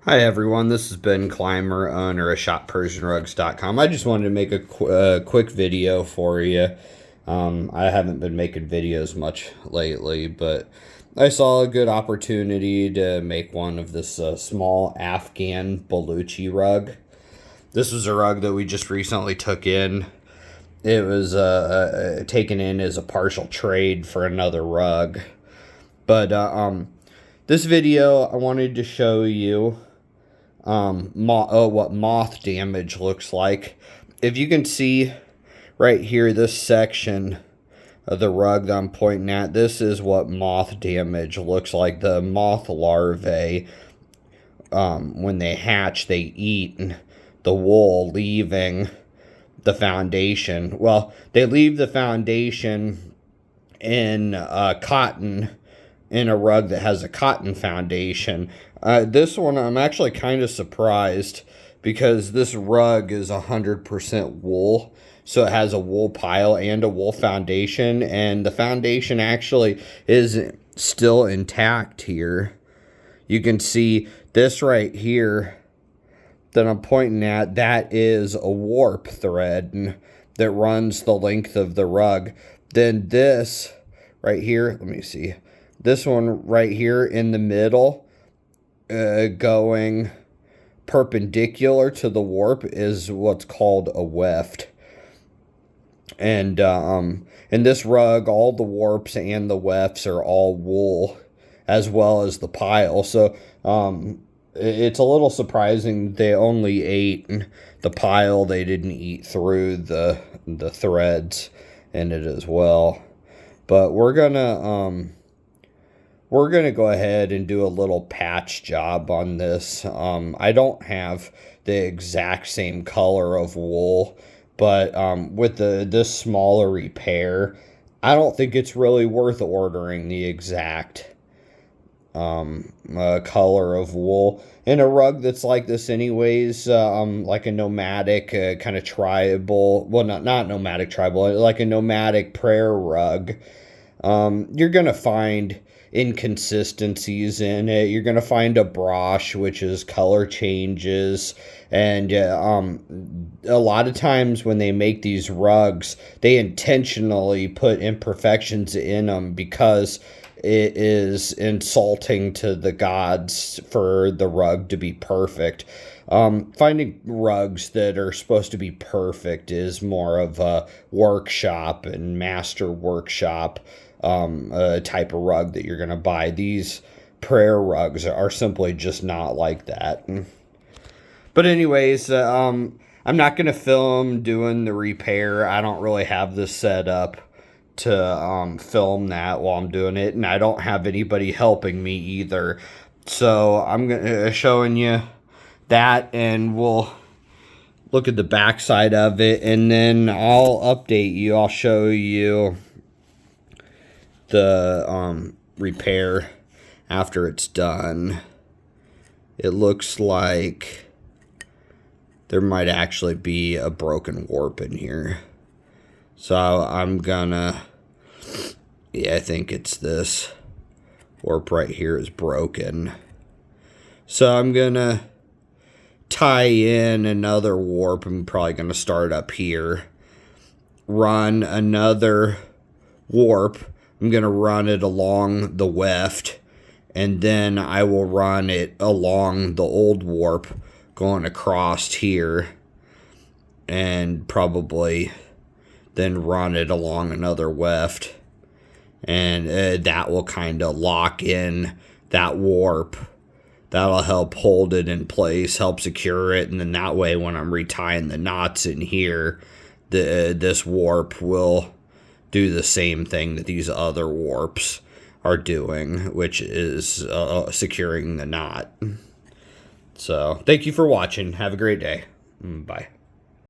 Hi everyone, this is Ben Clymer, owner of ShopPersianRugs.com. I just wanted to make a quick video for you. I haven't been making videos much lately, but I saw a good opportunity to make one of this small Afghan Baluchi rug. This was a rug that we just recently took in. It was taken in as a partial trade for another rug. But this video, I wanted to show you what moth damage looks like. If you can see right here, this section of the rug that I'm pointing at, this is what moth damage looks like. The moth larvae, when they hatch, they eat the wool, leaving the foundation. Well, they leave the foundation in cotton, in a rug that has a cotton foundation. This one, I'm actually kind of surprised because this rug is 100% wool. So it has a wool pile and a wool foundation, and the foundation actually is still intact here. You can see this right here that I'm pointing at, that is a warp thread that runs the length of the rug. Then this right here, let me see. This one right here in the middle, going perpendicular to the warp, is what's called a weft. And in this rug, all the warps and the wefts are all wool, as well as the pile. So it's a little surprising they only ate the pile. They didn't eat through the threads in it as well. But we're gonna go ahead and do a little patch job on this. I don't have the exact same color of wool, but with this smaller repair, I don't think it's really worth ordering the exact color of wool in a rug that's like this anyways. Like a nomadic kind of tribal, well, not nomadic tribal, like a nomadic prayer rug. You're gonna find inconsistencies in it. You're going to find a brush, which is color changes, and a lot of times when they make these rugs, they intentionally put imperfections in them because it is insulting to the gods for the rug to be perfect. Finding rugs that are supposed to be perfect is more of a workshop and master workshop type of rug that you're going to buy. These prayer rugs are simply just not like that. But anyways, I'm not going to film doing the repair. I don't really have this set up to film that while I'm doing it, and I don't have anybody helping me either. So I'm showing you that, and we'll look at the back side of it, and then I'll update you. I'll show you the repair after it's done. It looks like there might actually be a broken warp in here. So I'm gonna, I think it's this warp right here is broken. So I'm gonna tie in another warp. I'm probably gonna start up here, run another warp. I'm going to run it along the weft, and then I will run it along the old warp going across here, and probably then run it along another weft, and that will kind of lock in that warp. That'll help hold it in place, help secure it, and then that way when I'm retying the knots in here, this warp will do the same thing that these other warps are doing, which is securing the knot. So thank you for watching. Have a great day. Bye.